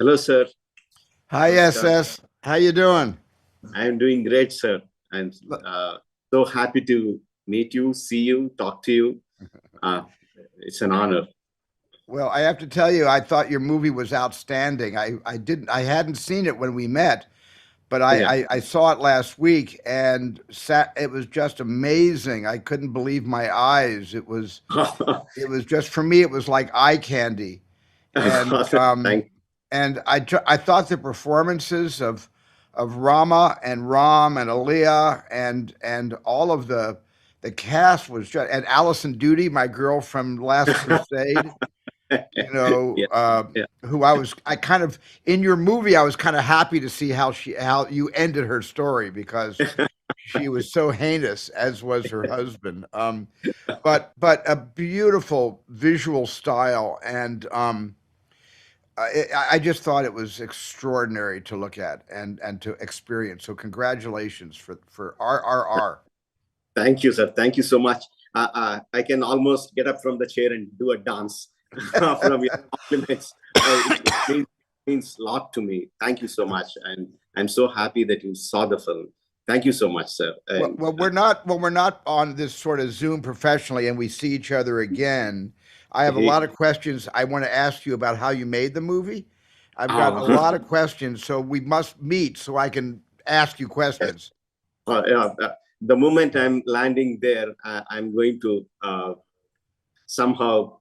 Hello, sir. Hi, Namaskar. SS. How you doing? I am doing great, sir. I'm uh, so happy to meet you, see you, talk to you. Uh, it's an honor. Well, I have to tell you, I thought your movie was outstanding. I hadn't seen it when we met, but Yeah. I saw it last week and it was just amazing. I couldn't believe my eyes. It was just for me, it was like eye candy. And Thank I thought the performances of Rama and Ram and Aaliyah and all of the cast was just, and Allison Duty, my girl from Last Crusade, Yeah, yeah. who I kind of in your movie I was kind of happy to see how you ended her story because she was so heinous, as was her husband. But a beautiful visual style, and I just thought it was extraordinary to look at and to experience. So congratulations for RRR. Thank you, sir. Thank you so much. I can almost get up from the chair and do a dance from your compliments. It means a lot to me. Thank you so much, and I'm so happy that you saw the film. Thank you so much, sir. Well, And we're not on this sort of Zoom professionally, and we see each other again. I have a lot he, of questions I want to ask you about how you made the movie. I've got a oh, lot of questions, so we must meet so I can ask you questions. yeah, the moment I'm landing there, I'm going to somehow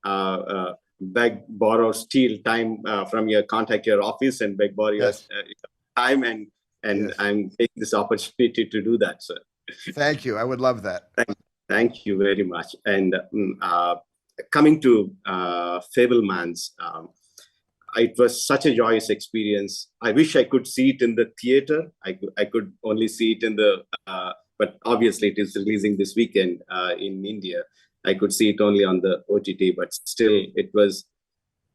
beg, borrow, steal time from your contact your office and beg, borrow your Yes, time, and yes. I'm taking this opportunity to do that, sir. Thank you. I would love that. Thank you very much. And coming to Fablemans, it was such a joyous experience. I wish I could see it in the theater. I could only see it in the, but obviously it is releasing this weekend in India. I could see it only on the OTT, but still it was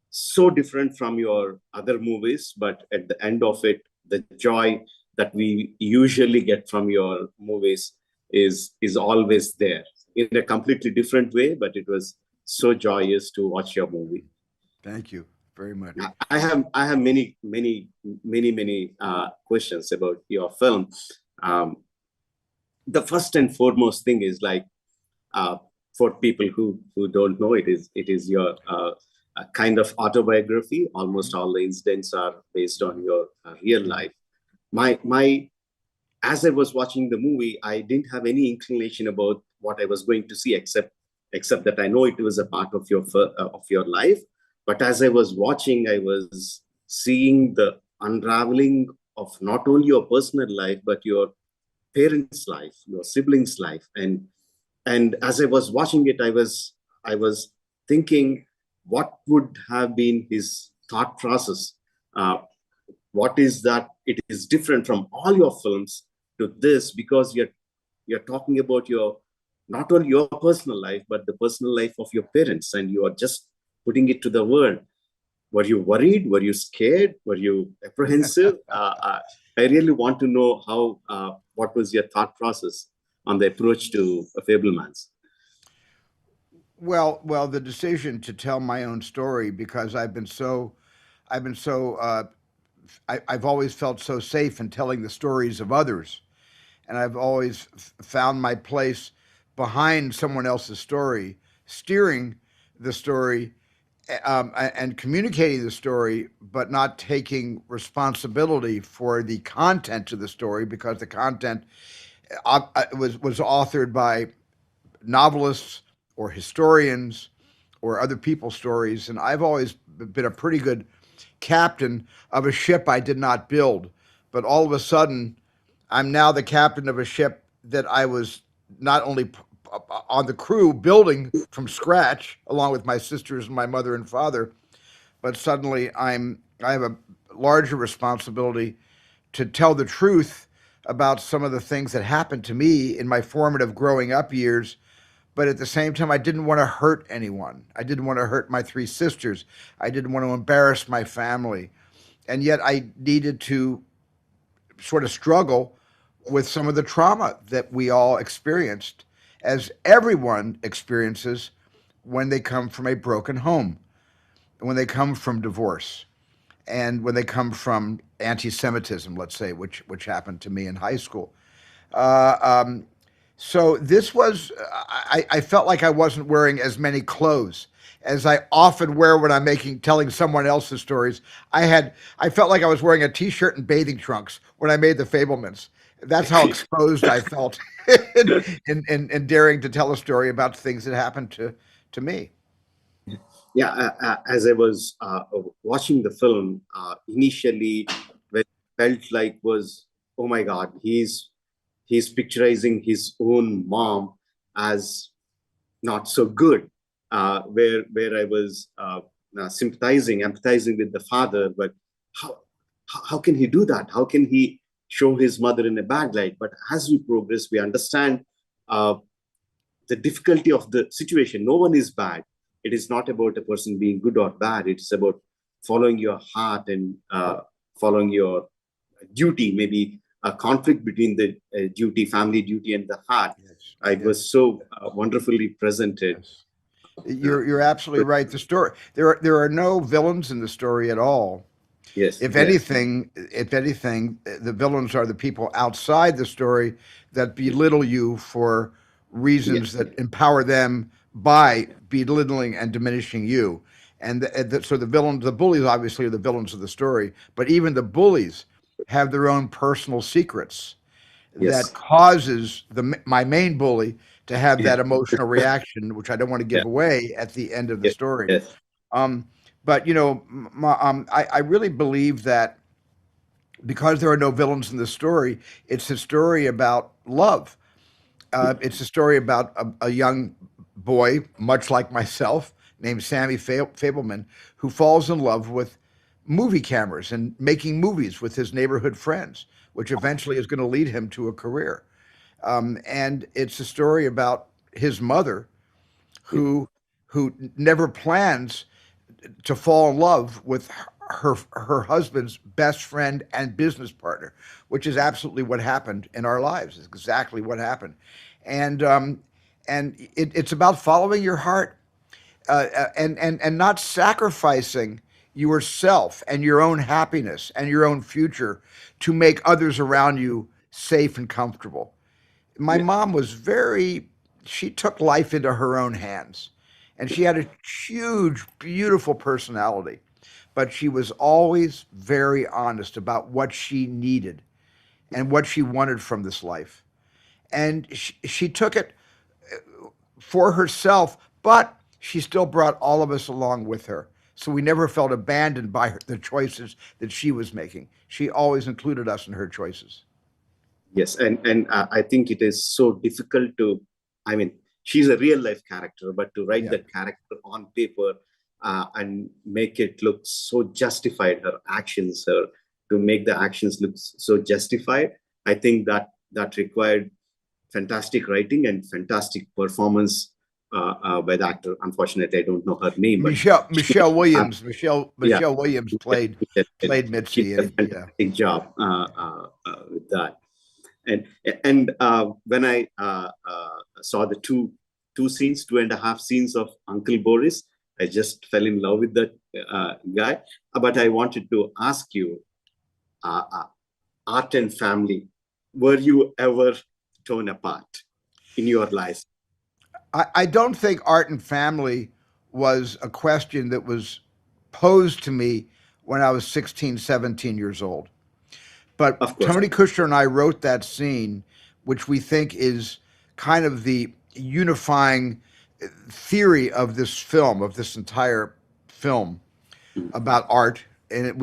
so different from your other movies. But at the end of it, the joy that we usually get from your movies is always there in a completely different way. But it was so joyous to watch your movie. Thank you very much. I have many questions about your film. Um, the first and foremost thing is like uh, for people who don't know, it is your a kind of autobiography. Almost Mhm. all the incidents are based on your real life. My As I was watching the movie, I didn't have any inclination about what I was going to see, except that I know it was a part of your life. But as I was watching, I was seeing the unraveling of not only your personal life but your parents' life, your siblings' life, and as I was watching it, I was thinking, what would have been his thought process? Uh, what is that? It is different from all your films to this because you're talking about your not only your personal life but the personal life of your parents, and you are just putting it to the world. Were you worried? Were you scared? Were you apprehensive? I really want to know how. What was your thought process on the approach to a Fablemans? Well, the decision to tell my own story because I've been so I've always felt so safe in telling the stories of others, and I've always found my place behind someone else's story, steering the story and communicating the story, but not taking responsibility for the content of the story because the content was authored by novelists or historians or other people's stories. And I've always been a pretty good captain of a ship I did not build. But all of a sudden, I'm now the captain of a ship that I was not only on the crew building from scratch, along with my sisters and my mother and father, but suddenly I have a larger responsibility to tell the truth about some of the things that happened to me in my formative growing up years. But at the same time, I didn't want to hurt anyone. I didn't want to hurt my three sisters. I didn't want to embarrass my family. And yet I needed to sort of struggle with some of the trauma that we all experienced, as everyone experiences when they come from a broken home, when they come from divorce. and when they come from anti-Semitism, let's say, which happened to me in high school. Uh, um, so this was, I felt like I wasn't wearing as many clothes as I often wear when I'm telling someone else's stories. I felt like I was wearing a t-shirt and bathing trunks when I made the Fablemans. That's how exposed I felt in daring to tell a story about things that happened to me. Yeah, as I was watching the film, initially, when felt like was, oh my God, he's picturizing his own mom as not so good. Where I was sympathizing, empathizing with the father, but how how can he do that? How can he show his mother in a bad light? But as we progress, we understand uh, the difficulty of the situation. No one is bad. It is not about a person being good or bad. It's about following your heart and following your duty. Maybe a conflict between the duty, family duty, and the heart. Yes, It was yes, so wonderfully presented. yes. Uh, You're absolutely right. The story there are no villains in the story at all. yes, If yes, anything, the villains are the people outside the story that belittle you for reasons yes, that empower them by belittling and diminishing you. So the villains, the bullies, obviously are the villains of the story. But even the bullies have their own personal secrets that yes, causes my main bully to have yeah, that emotional reaction, which I don't want to yeah, give away at the end of the yes, story. yes, Um, but I really believe that because there are no villains in the story, it's a story about love. It's a story about a young boy, much like myself, named Sammy Fableman, who falls in love with movie cameras and making movies with his neighborhood friends, which eventually is going to lead him to a career. And it's a story about his mother, yeah, who who never plans to fall in love with her husband's best friend and business partner, which is absolutely what happened in our lives. It's exactly what happened, and it's about following your heart, and not sacrificing yourself and your own happiness and your own future to make others around you safe and comfortable. My yeah, mom was very, she took life into her own hands, and she had a huge, beautiful personality, but she was always very honest about what she needed and what she wanted from this life. And she took it for herself, but she still brought all of us along with her. So we never felt abandoned by the choices that she was making. She always included us in her choices. yes. And I think it is so difficult to. I mean, she's a real life character, but to write Yeah. that character on paper and make it look so justified, her actions, her to make the actions look so justified. I think that required fantastic writing and fantastic performance by the actor. Unfortunately, I don't know her name, but she, Michelle uh, Williams. yeah, Michelle Williams played she Mitzi, did a and yeah. fantastic job with that. And when I saw the two scenes, 2.5 scenes of Uncle Boris, I just fell in love with that guy. But I wanted to ask you, uh, art and family, were you ever torn apart in your life? I don't think art and family was a question that was posed to me when I was 16, 17 years old. But Of course, Tony Kushner and I wrote that scene, which we think is kind of the unifying theory of this film, of this entire film about art. And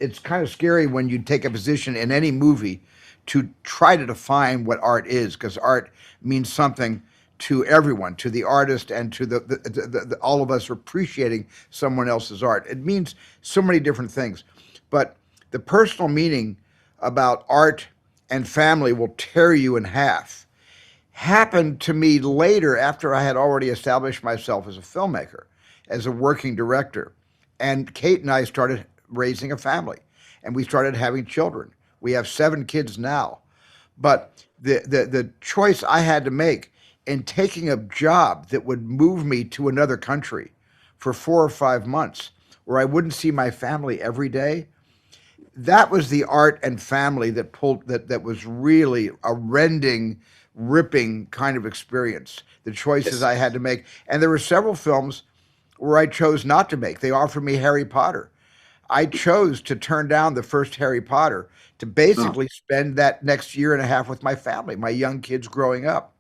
it's kind of scary when you take a position in any movie to try to define what art is, because art means something to everyone, to the artist, and to all of us appreciating someone else's art. It means so many different things, but the personal meaning about art and family will tear you in half. Happened to me later after I had already established myself as a filmmaker, as a working director. And Kate and I started raising a family, and we started having children. We have 7 kids now. But the choice I had to make in taking a job that would move me to another country for 4 or 5 months where I wouldn't see my family every day. That was the art and family that pulled that was really a rending, ripping kind of experience. The choices Yes. I had to make, and there were several films where I chose not to make. They offered me Harry Potter. I chose to turn down the first Harry Potter to Ah, basically spend that next year and a half with my family, my young kids growing up.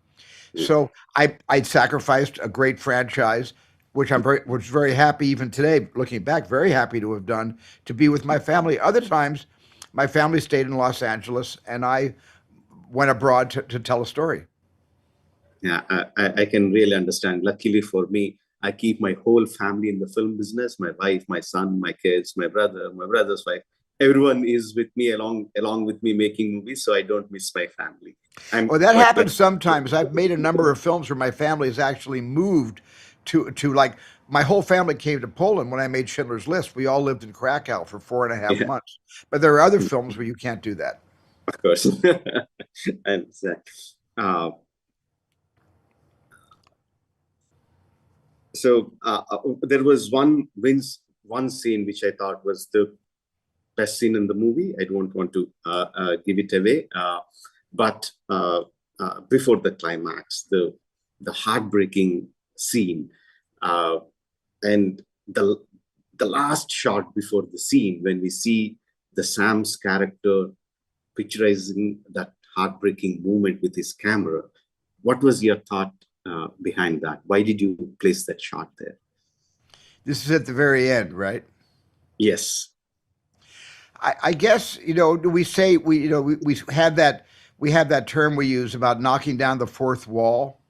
yeah. So I sacrificed a great franchise, which very happy even today, looking back, very happy to have done to be with my family. Other times, my family stayed in Los Angeles, and I went abroad to tell a story. Yeah, I can really understand. Luckily for me, I keep my whole family in the film business. My wife, my son, my kids, my brother, my brother's wife. Everyone is with me along with me making movies, so I don't miss my family. I'm Well, that quite happens lucky. sometimes. I've made a number of films where my family has actually moved to like my whole family came to Poland when I made Schindler's List. We all lived in Krakow for 4.5 months. But there are other films where you can't do that. Of course. And uh, there was one scene which I thought was the best scene in the movie. I don't want to give it away, but before the climax, the heartbreaking scene, uh, and the last shot before the scene when we see the Sam's character picturizing that heartbreaking moment with his camera. What was your thought behind that? Why did you place that shot there? This is at the very end, right? Yes, I guess we say we have that term we use about knocking down the fourth wall,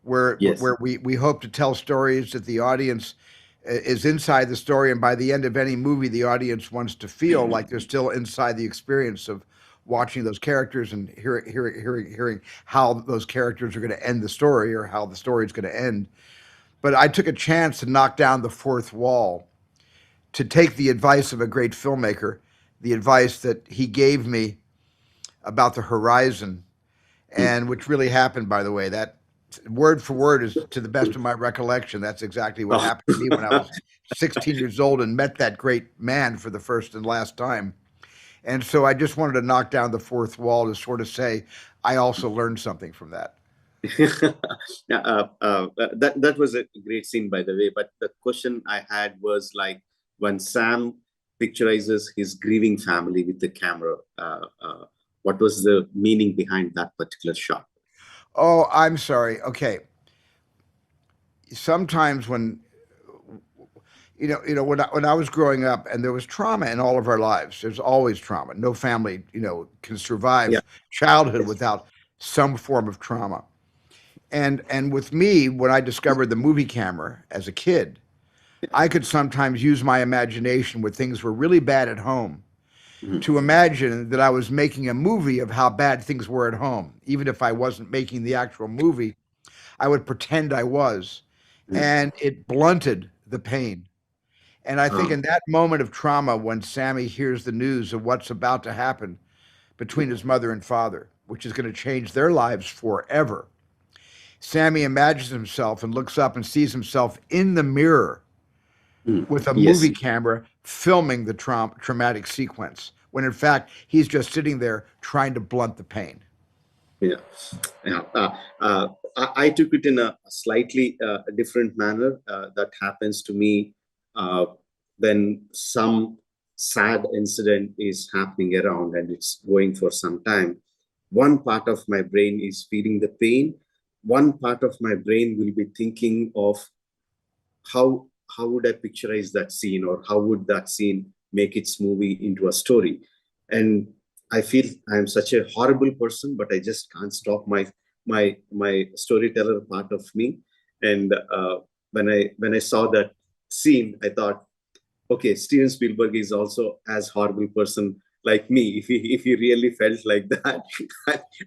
yes, where we hope to tell stories that the audience is inside the story, and by the end of any movie, the audience wants to feel like they're still inside the experience of watching those characters and hearing how those characters are going to end the story or how the story is going to end. But I took a chance to knock down the fourth wall, to take the advice of a great filmmaker, the advice that he gave me about the horizon, mm, and which really happened, by the way. That word for word is to the best of my recollection. That's exactly what oh. happened to me when I was 16 years old and met that great man for the first and last time. And so I just wanted to knock down the fourth wall to sort of say, I also learned something from that. Yeah, that was a great scene, by the way. But the question I had was like when Sam picturizes his grieving family with the camera. What was the meaning behind that particular shot? Oh, I'm sorry. Okay. Sometimes when I was growing up, and there was trauma in all of our lives. There's always trauma. No family, can Yeah. survive childhood Yes. without some form of trauma. And with me, when I discovered the movie camera as a kid, I could sometimes use my imagination when things were really bad at home Mhm. to imagine that I was making a movie of how bad things were at home. Even if I wasn't making the actual movie, I would pretend I was. Mhm. And it blunted the pain. And I think Ah, in that moment of trauma, when Sammy hears the news of what's about to happen between his mother and father, which is going to change their lives forever, Sammy imagines himself and looks up and sees himself in the mirror mm. with a movie Yes. camera filming the traumatic sequence, when in fact he's just sitting there trying to blunt the pain. Yeah. Yeah. I took it in a slightly different manner. That happens to me uh, when some sad incident is happening around and it's going for some time. One part of my brain is feeling the pain. One part of my brain will be thinking of how would I picturize that scene, or how would that scene make its movie into a story. And I feel I'm such a horrible person, but I just can't stop my storyteller part of me. And when I saw that scene, I thought, okay, Steven Spielberg is also as horrible person like me. If he really felt like that,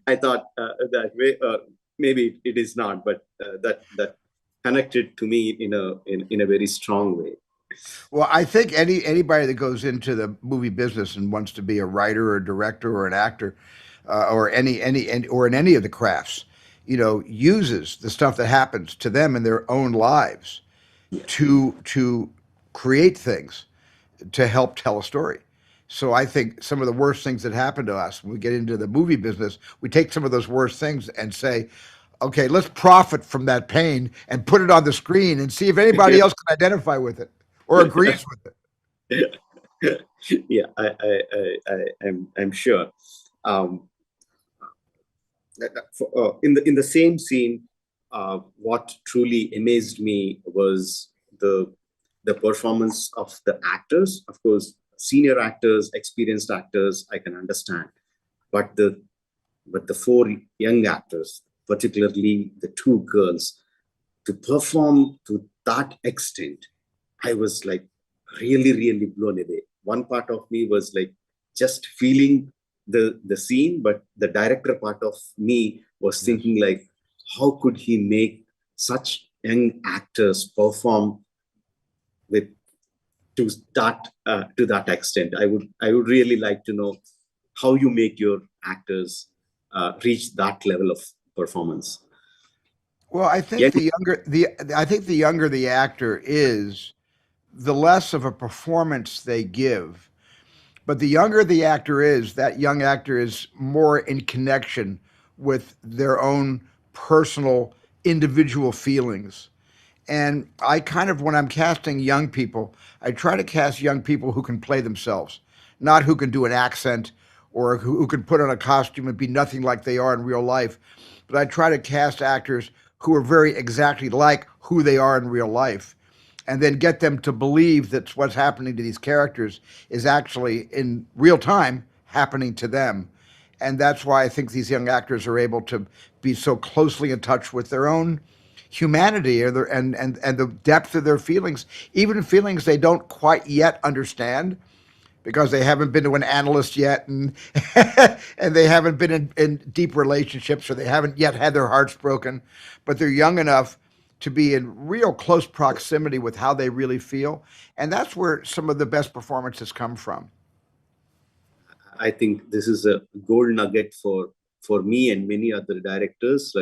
I thought that way. Maybe it is not, but that connected to me in a very strong way. Well, I think anybody that goes into the movie business and wants to be a writer or a director or an actor, or or in any of the crafts, uses the stuff that happens to them in their own lives Yeah. to create things to help tell a story. So I think some of the worst things that happen to us when we get into the movie business, we take some of those worst things and say, okay, let's profit from that pain and put it on the screen and see if anybody else can identify with it or agrees with it. Yeah, I'm sure. Um, in the same scene, what truly amazed me was the performance of the actors. Of course, senior actors, experienced actors, I can understand, but the four young actors, particularly the two girls, to perform to that extent, I was like really blown away. One part of me was like just feeling the scene, but the director part of me was Yes. thinking like, how could he make such young actors perform with to that extent? I would really like to know how you make your actors reach that level of performance. Well, Yeah, I think the younger the actor is, the less of a performance they give. But the younger the actor is, that young actor is more in connection with their own personal, individual feelings. And I kind of, when I'm casting young people, I try to cast young people who can play themselves, not who can do an accent or who can put on a costume and be nothing like they are in real life. But I try to cast actors who are very exactly like who they are in real life and then get them to believe that what's happening to these characters is actually in real time happening to them. And that's why I think these young actors are able to be so closely in touch with their own humanity or their, and the depth of their feelings, even feelings they don't quite yet understand because they haven't been to an analyst yet and and they haven't been in deep relationships or they haven't yet had their hearts broken, but they're young enough to be in real close proximity with how they really feel. And that's where some of the best performances come from. I think this is a gold nugget for me and many other directors.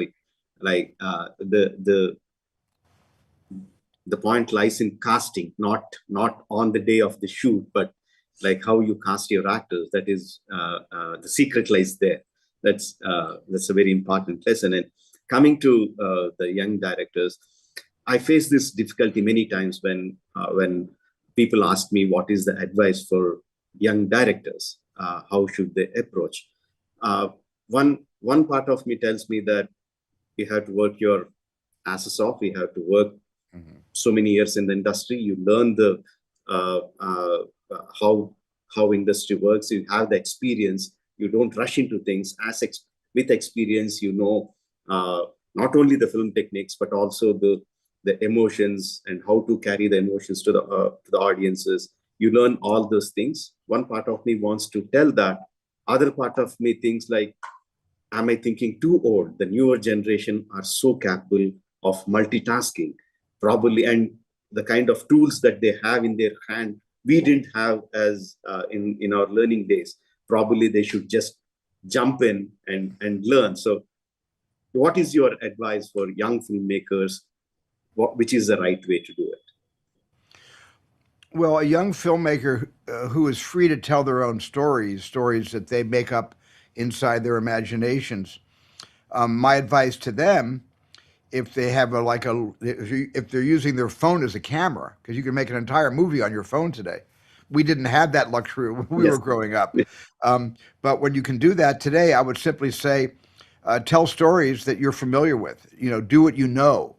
The point lies in casting, not on the day of the shoot, but like how you cast your actors. That is the secret lies there. That's a very important lesson. And coming to the young directors, I face this difficulty many times when people ask me what is the advice for young directors, how should they approach. Uh, one part of me tells me that you have to work your asses off. You have to work Mhm. so many years in the industry. You learn the uh, uh, how industry works. You have the experience. You don't rush into things. With experience, you know not only the film techniques but also the emotions and how to carry the emotions to the audiences. You learn all those things. One part of me wants to tell that. Other part of me thinks like, am I thinking too old? The newer generation are so capable of multitasking, probably, and the kind of tools that they have in their hand, we didn't have as in our learning days. Probably they should just jump in and learn. So, what is your advice for young filmmakers? Which is the right way to do it? Well, a young filmmaker who is free to tell their own stories, stories that they make up inside their imaginations. My advice to them, if they have if they're using their phone as a camera, because you can make an entire movie on your phone today. We didn't have that luxury when we were Yes. growing up. But when you can do that today, I would simply say, tell stories that you're familiar with. You know, do what you know.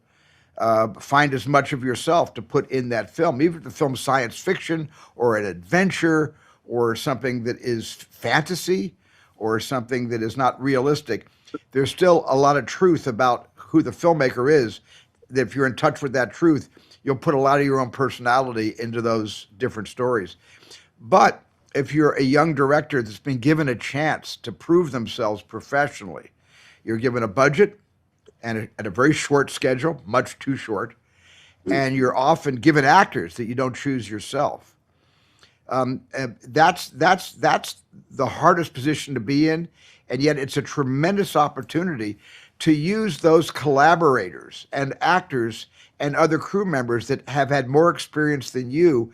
Find as much of yourself to put in that film, even if the film's science fiction or an adventure or something that is fantasy or something that is not realistic. There's still a lot of truth about who the filmmaker is. That if you're in touch with that truth, you'll put a lot of your own personality into those different stories. But if you're a young director that's been given a chance to prove themselves professionally, you're given a budget and a very short schedule, much too short, and you're often given actors that you don't choose yourself. That's the hardest position to be in, and yet it's a tremendous opportunity to use those collaborators and actors and other crew members that have had more experience than you.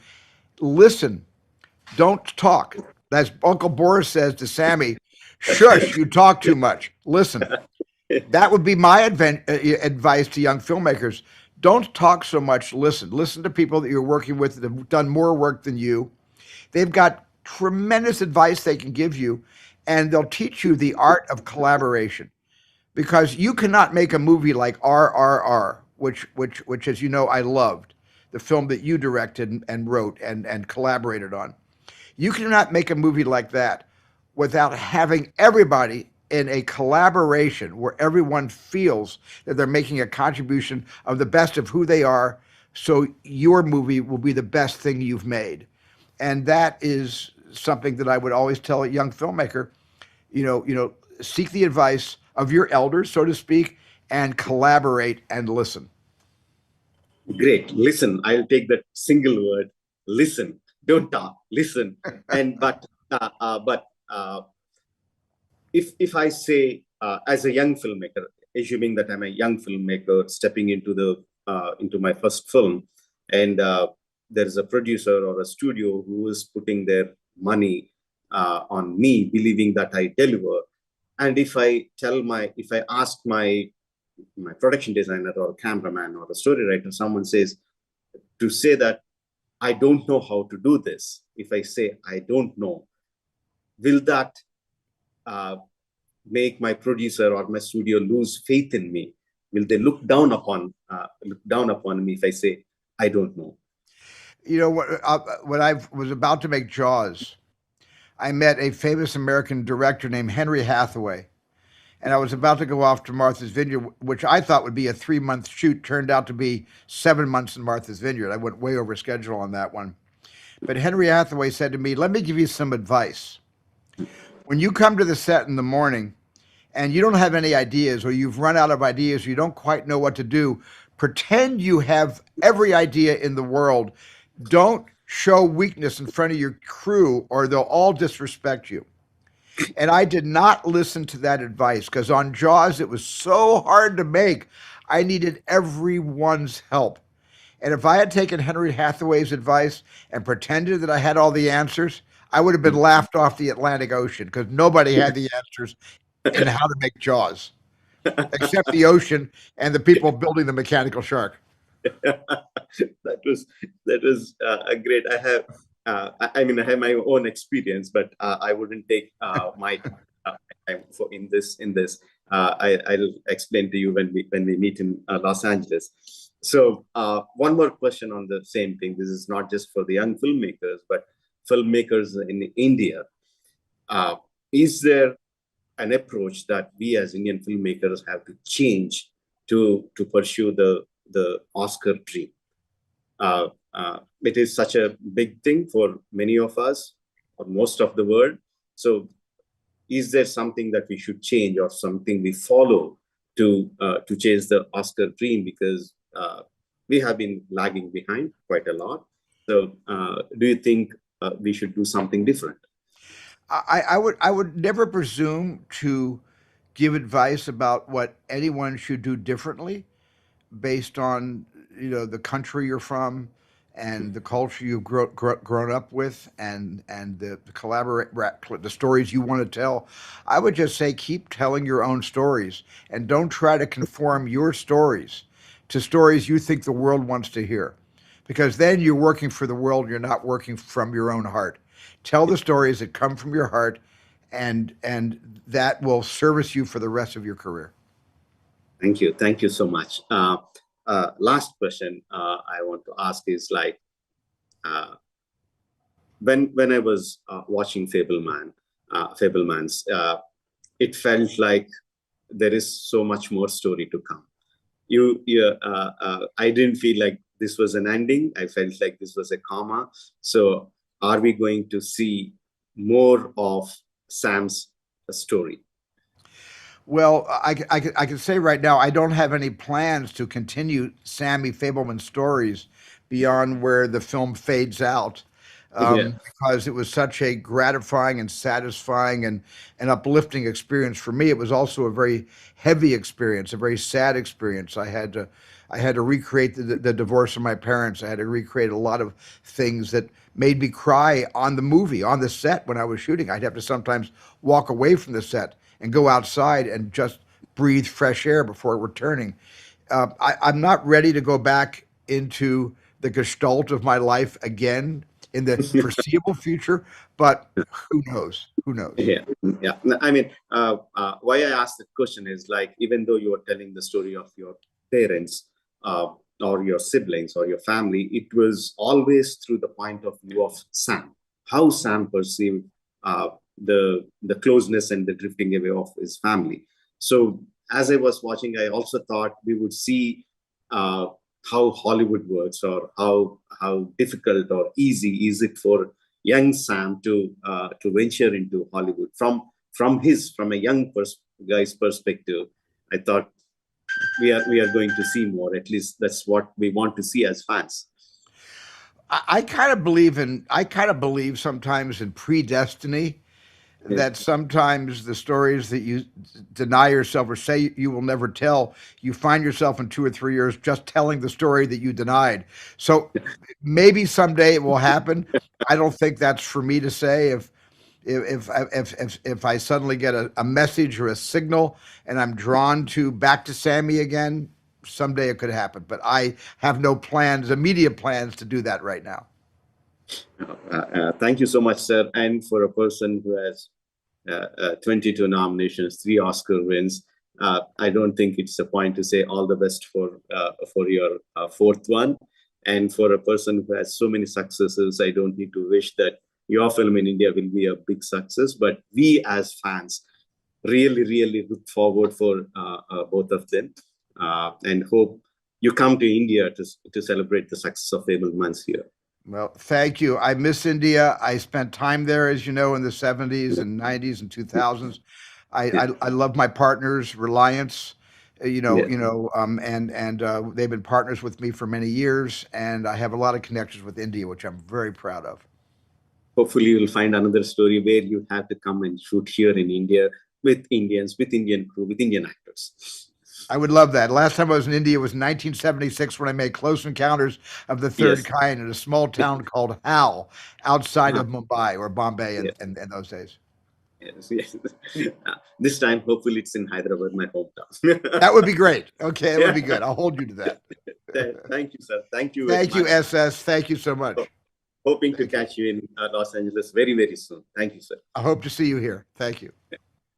Listen, don't talk. As Uncle Boris says to Sammy, shush, you talk too much. Listen. That would be my advice to young filmmakers. Don't talk so much. Listen. Listen to people that you're working with that have done more work than you. They've got tremendous advice they can give you, and they'll teach you the art of collaboration. Because you cannot make a movie like RRR, which as you know I loved, the film that you directed and wrote and collaborated on. You cannot make a movie like that without having everybody in a collaboration where everyone feels that they're making a contribution of the best of who they are, so your movie will be the best thing you've made. And that is something that I would always tell a young filmmaker, seek the advice of your elders, so to speak, and collaborate and listen. Great. Listen. I'll take that single word. Listen. Don't talk. Listen. And but if I say as a young filmmaker, assuming that I'm a young filmmaker stepping into my first film, and there is a producer or a studio who is putting their money on me, believing that I deliver, and if I ask my production designer or cameraman or a story writer, someone says to say that I don't know how to do this. If I say I don't know, will that uh, make my producer or my studio lose faith in me? Will they look down upon me if I say I don't know? When I was about to make Jaws, I met a famous American director named Henry Hathaway, and I was about to go off to Martha's Vineyard, which I thought would be a 3 month shoot. Turned out to be 7 months in Martha's Vineyard. I went way over schedule on that one. But Henry Hathaway said to me, "Let me give you some advice. When you come to the set in the morning and you don't have any ideas, or you've run out of ideas, you don't quite know what to do, pretend you have every idea in the world. Don't show weakness in front of your crew, or they'll all disrespect you." And I did not listen to that advice because on Jaws, it was so hard to make. I needed everyone's help. And if I had taken Henry Hathaway's advice and pretended that I had all the answers, I would have been laughed off the Atlantic Ocean because nobody had the answers in how to make Jaws except the ocean and the people building the mechanical shark. That was a great. I mean, I have my own experience, but I wouldn't take my time for in this. I'll explain to you when we meet in Los Angeles. So one more question on the same thing. This is not just for the young filmmakers, but filmmakers in India. Uh, is there an approach that we as Indian filmmakers have to change to pursue the Oscar dream? It is such a big thing for many of us, or most of the world. So, is there something that we should change, or something we follow to chase the Oscar dream? Because we have been lagging behind quite a lot. So, do you think we should do something different? I would never presume to give advice about what anyone should do differently based on the country you're from and the culture you've grown up with and the collaborate the stories you want to tell. I would just say keep telling your own stories and don't try to conform your stories to stories you think the world wants to hear, because then you're working for the world. You're not working from your own heart. Tell the stories that come from your heart, and that will service you for the rest of your career. Thank you so much. Last question I want to ask is like, uh, when I was watching Fablemans, it felt like there is so much more story to come. I didn't feel like this was an ending. I felt like this was a comma. So, are we going to see more of Sam's story? Well, I can say right now, I don't have any plans to continue Sammy Fableman's stories beyond where the film fades out. Yeah. because it was such a gratifying and satisfying and uplifting experience for me. It was also a very heavy experience, a very sad experience. I had to recreate the divorce of my parents. I had to recreate a lot of things that made me cry on the movie, on the set when I was shooting. I'd have to sometimes walk away from the set and go outside and just breathe fresh air before returning. I'm not ready to go back into the gestalt of my life again in the foreseeable future, but who knows? Who knows? Yeah, yeah. I mean, why I asked the question is like, even though you are telling the story of your parents, uh, or your siblings or your family, it was always through the point of view of Sam. How Sam perceived the closeness and the drifting away of his family. So as I was watching, I also thought we would see uh, how Hollywood works, or how difficult or easy is it for young Sam to venture into Hollywood from a young guy's perspective. I thought we are going to see more. At least that's what we want to see as fans. I kind of believe sometimes in predestiny, Yeah. that sometimes the stories that you deny yourself or say you will never tell, you find yourself in 2 or 3 years just telling the story that you denied. So maybe someday it will happen. I don't think that's for me to say. If I suddenly get a message or a signal and I'm drawn to back to Sammy again, someday it could happen. But I have no plans, immediate plans to do that right now. Thank you so much, sir. And for a person who has 22 nominations, three Oscar wins, I don't think it's a point to say all the best for your fourth one. And for a person who has so many successes, I don't need to wish that your film in India will be a big success. But we as fans really, really look forward for both of them, and hope you come to India to celebrate the success of Fablemans here. Well, thank you. I miss India. I spent time there, as you know, in the 70s and 90s and 2000s. Yeah, I love my partners, Reliance, yeah. and they've been partners with me for many years, and I have a lot of connections with India, which I'm very proud of. Hopefully, you'll find another story where you have to come and shoot here in India with Indians, with Indian crew, with Indian actors. I would love that. Last time I was in India was 1976 when I made Close Encounters of the Third Yes, Kind in a small town called Hal outside uh, of Mumbai or Bombay yes, in those days. yes, yes. This time, hopefully, it's in Hyderabad, my hometown. That would be great. Okay, that would Yeah. be good. I'll hold you to that. Thank you, sir. Thank you very Thank you, much. SS. Thank you so much. Hoping to Thank you. catch you in Los Angeles very, very soon. Thank you, sir. I hope to see you here. Thank you.